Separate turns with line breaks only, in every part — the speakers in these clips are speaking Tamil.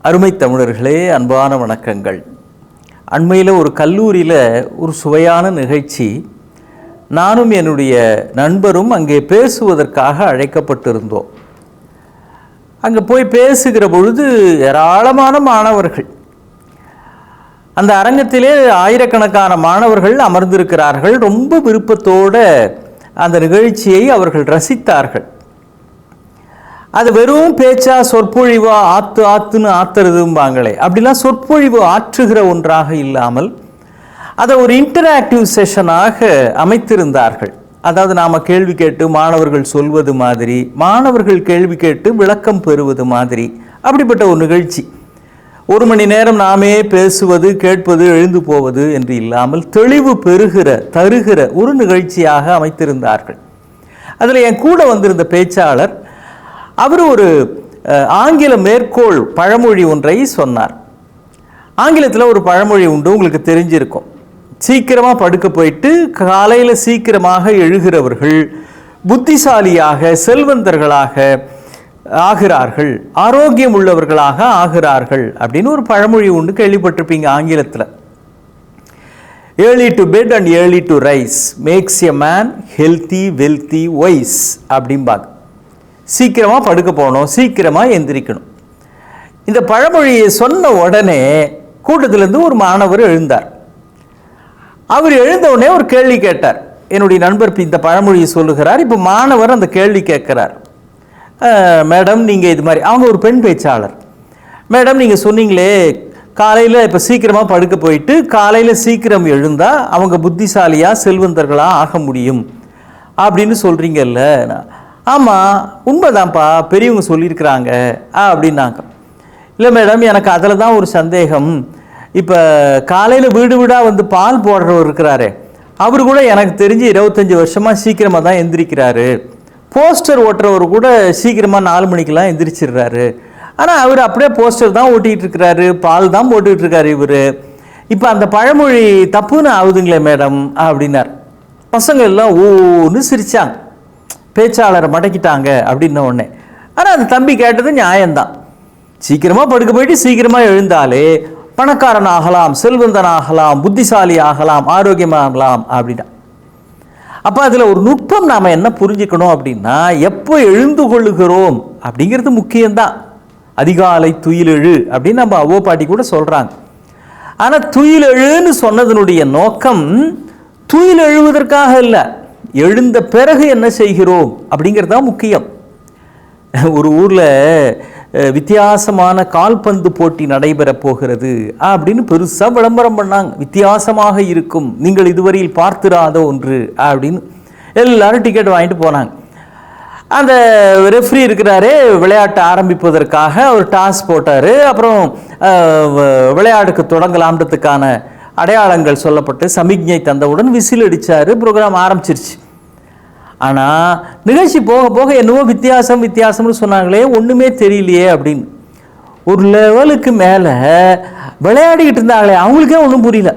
அருமை தமிழர்களே, அன்பான வணக்கங்கள். அண்மையில் ஒரு கல்லூரியில் ஒரு சுவையான நிகழ்ச்சி. நானும் என்னுடைய நண்பரும் அங்கே பேசுவதற்காக அழைக்கப்பட்டிருந்தோம். அங்கே போய் பேசுகிற பொழுது ஏராளமான மாணவர்கள், அந்த அரங்கத்திலே ஆயிரக்கணக்கான மாணவர்கள் அமர்ந்திருக்கிறார்கள். ரொம்ப விருப்பத்தோடு அந்த நிகழ்ச்சியை அவர்கள் ரசித்தார்கள். அது வெறும் பேச்சா, சொற்பொழிவா, ஆத்துன்னு ஆத்துறதும்பாங்களே, அப்படிலாம் சொற்பொழிவு ஆற்றுகிற ஒன்றாக இல்லாமல் அதை ஒரு இன்டராக்டிவ் செஷனாக அமைத்திருந்தார்கள். அதாவது நாம் கேள்வி கேட்டு மாணவர்கள் சொல்வது மாதிரி, மாணவர்கள் கேள்வி கேட்டு விளக்கம் பெறுவது மாதிரி, அப்படிப்பட்ட ஒரு நிகழ்ச்சி. 1 மணி நேரம் நாமே பேசுவது, கேட்பது, எழுந்து போவது என்று இல்லாமல் தெளிவு தருகிற ஒரு நிகழ்ச்சியாக அமைத்திருந்தார்கள். அதில் என் கூட வந்திருந்த பேச்சாளர் அவர் ஒரு ஆங்கில மேற்கோள் பழமொழி ஒன்றை சொன்னார். ஆங்கிலத்தில் ஒரு பழமொழி உண்டு, உங்களுக்கு தெரிஞ்சிருக்கும். சீக்கிரமாக படுக்க போயிட்டு காலையில் சீக்கிரமாக எழுகிறவர்கள் புத்திசாலியாக, செல்வந்தர்களாக ஆகிறார்கள், ஆரோக்கியம் உள்ளவர்களாக ஆகிறார்கள் அப்படின்னு ஒரு பழமொழி உண்டு, கேள்விப்பட்டிருப்பீங்க ஆங்கிலத்தில். Early to bed and early to rise makes a man healthy wealthy wise அப்படிம்பாங்க. சீக்கிரமாக படுக்க போகணும், சீக்கிரமாக எந்திரிக்கணும். இந்த பழமொழியை சொன்ன உடனே கூட்டத்திலேருந்து ஒரு மாணவர் எழுந்தார். அவர் எழுந்தவுடனே ஒரு கேள்வி கேட்டார். என்னுடைய நண்பர் இந்த பழமொழியை சொல்லுகிறார். இப்போ மாணவர் அந்த கேள்வி கேட்குறார். மேடம், நீங்கள் இது மாதிரி, அவங்க ஒரு பெண் பேச்சாளர். மேடம், நீங்கள் சொன்னீங்களே காலையில் இப்போ சீக்கிரமாக படுக்க போயிட்டு காலையில் சீக்கிரம் எழுந்தால் அவங்க புத்திசாலியாக, செல்வந்தர்களாக ஆக முடியும் அப்படின்னு சொல்கிறீங்கல்ல. ஆமாம், உண்மைதான்ப்பா, பெரியவங்க சொல்லியிருக்கிறாங்க அப்படின்னாங்க. இல்லை மேடம், எனக்கு அதில் தான் ஒரு சந்தேகம். இப்போ காலையில் வீடு வீடாக வந்து பால் போடுறவர் இருக்கிறாரு, அவர் கூட எனக்கு தெரிஞ்சு 25 வருஷமாக சீக்கிரமாக தான் எந்திரிக்கிறாரு. போஸ்டர் ஓட்டுறவர் கூட சீக்கிரமாக 4 மணிக்கெலாம் எந்திரிச்சிடுறாரு. ஆனால் அவர் அப்படியே போஸ்டர் தான் ஓட்டிகிட்டு இருக்கிறாரு, பால் தான் போட்டுக்கிட்டு இருக்காரு இவர். இப்போ அந்த பழமொழி தப்புன்னு ஆகுதுங்களே மேடம் அப்படின்னார். பசங்க எல்லாம் ஓன்னு சிரித்தாங்க, பேச்சாளரை மடக்கிட்டாங்க அப்படின்ன உடனே. ஆனால் அந்த தம்பி கேட்டது நியாயம்தான். சீக்கிரமாக படுக்க போயிட்டு சீக்கிரமாக எழுந்தாலே பணக்காரன் ஆகலாம், செல்வந்தன் ஆகலாம், புத்திசாலி ஆகலாம், ஆரோக்கியமாகலாம் அப்படின்னா. அப்போ அதில் ஒரு நுட்பம் நாம் என்ன புரிஞ்சுக்கணும் அப்படின்னா, எப்போ எழுந்து கொள்ளுகிறோம் அப்படிங்கிறது முக்கியம்தான். அதிகாலை துயிலெழு அப்படின்னு நம்ம அவ்வளோ பாட்டி கூட சொல்கிறாங்க. ஆனால் துயிலெழுன்னு சொன்னதனுடைய நோக்கம் துயில் எழுவதற்காக இல்லை, எழுந்த பிறகு என்ன செய்கிறோம் அப்படிங்கிறது தான் முக்கியம். ஒரு ஊரில் வித்தியாசமான கால்பந்து போட்டி நடைபெற போகிறது அப்படின்னு பெருசாக விளம்பரம் பண்ணாங்க. வித்தியாசமாக இருக்கும், நீங்கள் இதுவரையில் பார்த்திராத ஒன்று அப்படின்னு எல்லாரும் டிக்கெட் வாங்கிட்டு போனாங்க. அந்த ரெஃப்ரி இருக்கிறாரு, விளையாட்டை ஆரம்பிப்பதற்காக அவர் டாஸ் போட்டார். அப்புறம் விளையாட்டுக்கு தொடங்கலாம்ன்றதுக்கான அடையாளங்கள் சொல்லப்பட்டு சமிக்ஞை தந்தவுடன் விசில் அடித்தார். ப்ரோக்ராம் ஆரம்பிச்சிருச்சு. ஆனால் நிகழ்ச்சி போக போக என்னவோ வித்தியாசம்னு சொன்னாங்களே, ஒன்றுமே தெரியலையே அப்படின்னு. ஒரு லெவலுக்கு மேலே விளையாடிக்கிட்டு இருந்தாங்களே, அவங்களுக்கே ஒன்றும் புரியல,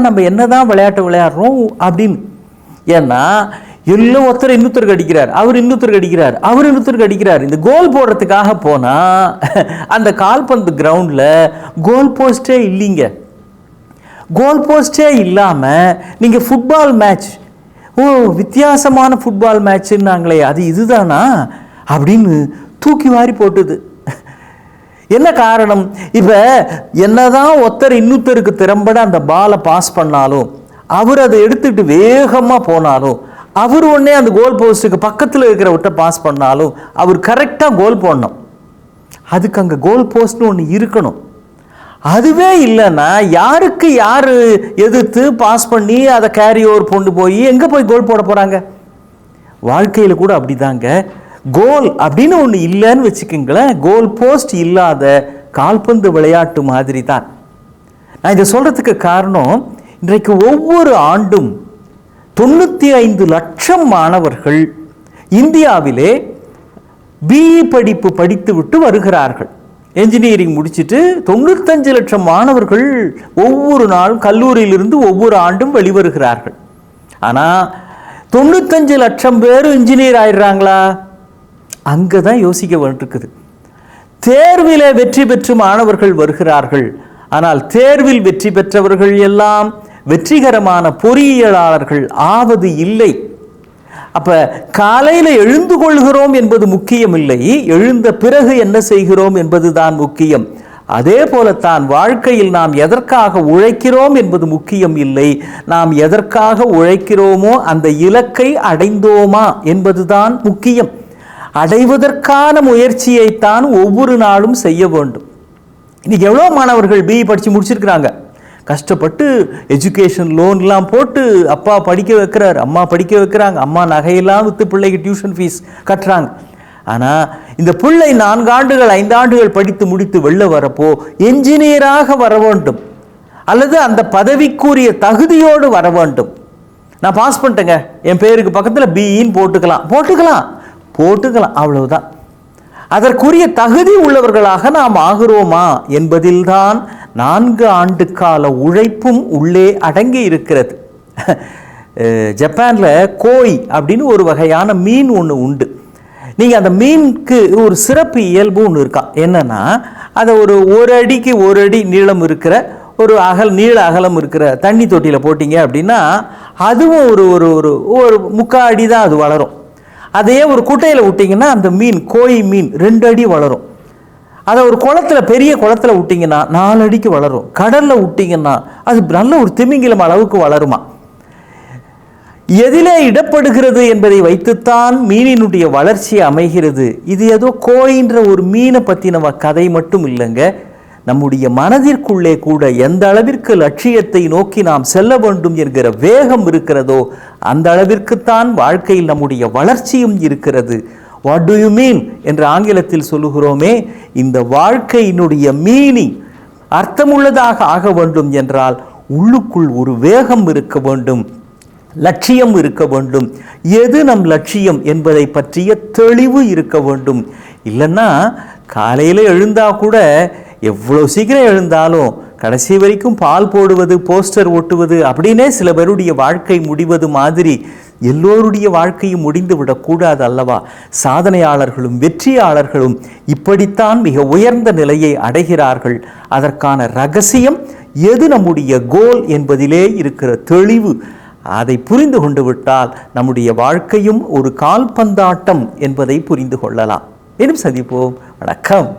நம்ம என்னதான் விளையாட்டு விளையாடுறோம் அப்படின்னு. ஏன்னா எல்லாம் ஒருத்தர் இன்னொருத்தருக்கு அடிக்கிறார், அவர் இன்னொருத்தருக்கு அடிக்கிறார், அவர் இன்னொருத்தருக்கு அடிக்கிறார். இந்த கோல் போடுறதுக்காக போனால் அந்த கால்பந்து கிரவுண்டில் கோல் போஸ்டே இல்லைங்க. கோல் போஸ்டே இல்லாமல் நீங்கள் ஃபுட்பால் மேட்ச், வித்தியாசமான ஃபுட்பால் மேட்ச்சுன்னாங்களே, அது இதுதானா அப்படின்னு தூக்கி வாரி போட்டுது. என்ன காரணம்? இப்போ என்னதான் ஒருத்தர் இன்னொருத்தருக்கு திறம்பட அந்த பாலை பாஸ் பண்ணாலும், அவர் அதை எடுத்துக்கிட்டு வேகமாக போனாலும், அவர் உடனே அந்த கோல் போஸ்ட்டுக்கு பக்கத்தில் இருக்கிறவர்கிட்ட பாஸ் பண்ணாலும் அவர் கரெக்டாக கோல் போடணும். அதுக்கு அங்கே கோல் போஸ்ட்னு ஒன்று இருக்கணும். அதுவே இல்லைன்னா யாருக்கு யார் எதிர்த்து பாஸ் பண்ணி அதை கேரி ஓவர் கொண்டு போய் எங்கே போய் கோல் போட போகிறாங்க? வாழ்க்கையில் கூட அப்படிதாங்க. கோல் அப்படின்னு ஒன்று இல்லைன்னு வச்சுக்கோங்களேன், கோல் போஸ்ட் இல்லாத கால்பந்து விளையாட்டு மாதிரி தான். நான் இதை சொல்கிறதுக்கு காரணம், இன்றைக்கு ஒவ்வொரு ஆண்டும் 95 லட்சம் மாணவர்கள் இந்தியாவிலே பிஇ படிப்பு படித்து விட்டு வருகிறார்கள். என்ஜினியரிங் முடிச்சுட்டு 95 லட்சம் மாணவர்கள் ஒவ்வொரு நாளும் கல்லூரியிலிருந்து ஒவ்வொரு ஆண்டும் வெளிவருகிறார்கள். ஆனால் 95 லட்சம் பேர் இன்ஜினியர் ஆயிடுறாங்களா? அங்கே தான் யோசிக்க வேண்டியிருக்குது. தேர்விலே வெற்றி பெற்று மாணவர்கள் வருகிறார்கள். ஆனால் தேர்வில் வெற்றி பெற்றவர்கள் எல்லாம் வெற்றிகரமான பொறியியலாளர்கள் ஆவது இல்லை. அப்ப காலையில் எழுந்து கொள்கிறோம் என்பது முக்கியம் இல்லை, எழுந்த பிறகு என்ன செய்கிறோம் என்பதுதான் முக்கியம். அதே போலத்தான் வாழ்க்கையில் நாம் எதற்காக உழைக்கிறோம் என்பது முக்கியம் இல்லை, நாம் எதற்காக உழைக்கிறோமோ அந்த இலக்கை அடைந்தோமா என்பதுதான் முக்கியம். அடைவதற்கான முயற்சியைத்தான் ஒவ்வொரு நாளும் செய்ய வேண்டும். இன்னைக்கு எவ்வளோ மாணவர்கள் பிஇ படித்து முடிச்சிருக்கிறாங்க, கஷ்டப்பட்டு எஜுகேஷன் லோன்லாம் போட்டு அப்பா படிக்க வைக்கிறார், அம்மா படிக்க வைக்கிறாங்க, அம்மா நகையெல்லாம் விற்று பிள்ளைக்கு டியூஷன் ஃபீஸ் கட்டுறாங்க. ஆனால் இந்த பிள்ளை 4 ஆண்டுகள் 5 ஆண்டுகள் படித்து முடித்து வெளில வரப்போ என்ஜினியராக வர வேண்டும், அல்லது அந்த பதவிக்குரிய தகுதியோடு வர வேண்டும். நான் பாஸ் பண்ணிட்டேங்க, என் பேருக்கு பக்கத்தில் பிஇன்னு போட்டுக்கலாம், அவ்வளவுதான். அதற்குரிய தகுதி உள்ளவர்களாக நாம் ஆகிறோமா என்பதில்தான் 4 ஆண்டு கால உழைப்பும் உள்ளே அடங்கி இருக்கிறது. ஜப்பானில் கோய் அப்படின்னு ஒரு வகையான மீன் ஒன்று உண்டு. நீங்கள் அந்த மீனுக்கு ஒரு சிறப்பு இயல்பு ஒன்று இருக்கான். என்னன்னா, அதை ஒரு அடிக்கு 1 அடி நீளம் இருக்கிற ஒரு நீள அகலம் இருக்கிற தண்ணி தொட்டியில் போட்டிங்க அப்படின்னா அதுவும் ஒரு 3/4 அடி தான் அது வளரும். அதையே ஒரு குட்டையில் விட்டிங்கன்னா அந்த மீன், கோய் மீன் 2 அடி வளரும். அதை ஒரு குளத்தில், பெரிய குளத்தில் விட்டிங்கன்னா 4 அடிக்கு வளரும். கடலில் விட்டிங்கன்னா அது நல்ல ஒரு திமிங்கிலம் அளவுக்கு வளருமா. எதிலே இடப்படுகிறது என்பதை வைத்துத்தான் மீனினுடைய வளர்ச்சி அமைகிறது. இது ஏதோ கோயின்ற ஒரு மீனை பற்றின கதை மட்டும் இல்லைங்க. நம்முடைய மனதிற்குள்ளே கூட எந்த அளவிற்கு லட்சியத்தை நோக்கி நாம் செல்ல வேண்டும் என்கிற வேகம் இருக்கிறதோ அந்த அளவிற்குத்தான் வாழ்க்கையில் நம்முடைய வளர்ச்சியும் இருக்கிறது. வாட் டு யூ மீன் என்று ஆங்கிலத்தில் சொல்லுகிறோமே, இந்த வாழ்க்கையினுடைய மீனிங் அர்த்தமுள்ளதாக ஆக வேண்டும் என்றால் உள்ளுக்குள் ஒரு வேகம் இருக்க வேண்டும், லட்சியம் இருக்க வேண்டும். எது நம் லட்சியம் என்பதை பற்றிய தெளிவு இருக்க வேண்டும். இல்லைன்னா காலையில் எழுந்தா கூட எவ்வளோ சீக்கிரம் எழுந்தாலும் கடைசி வரைக்கும் பால் போடுவது, போஸ்டர் ஒட்டுவது அப்படின்னே சில பேருடைய வாழ்க்கை முடிவது மாதிரி எல்லோருடைய வாழ்க்கையும் முடிந்து விடக்கூடாது அல்லவா. சாதனையாளர்களும் வெற்றியாளர்களும் இப்படித்தான் மிக உயர்ந்த நிலையை அடைகிறார்கள். அதற்கான ரகசியம் எது நம்முடைய கோல் என்பதிலே இருக்கிற தெளிவு. அதை புரிந்து கொண்டு விட்டால் நம்முடைய வாழ்க்கையும் ஒரு கால்பந்தாட்டம் என்பதை புரிந்து கொள்ளலாம். இன்னும் சந்திப்போம். வணக்கம்.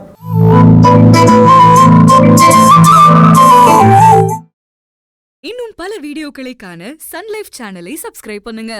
இன்னும் பல வீடியோக்களை காண சன் லைஃப் சேனலை சப்ஸ்கிரைப் பண்ணுங்க.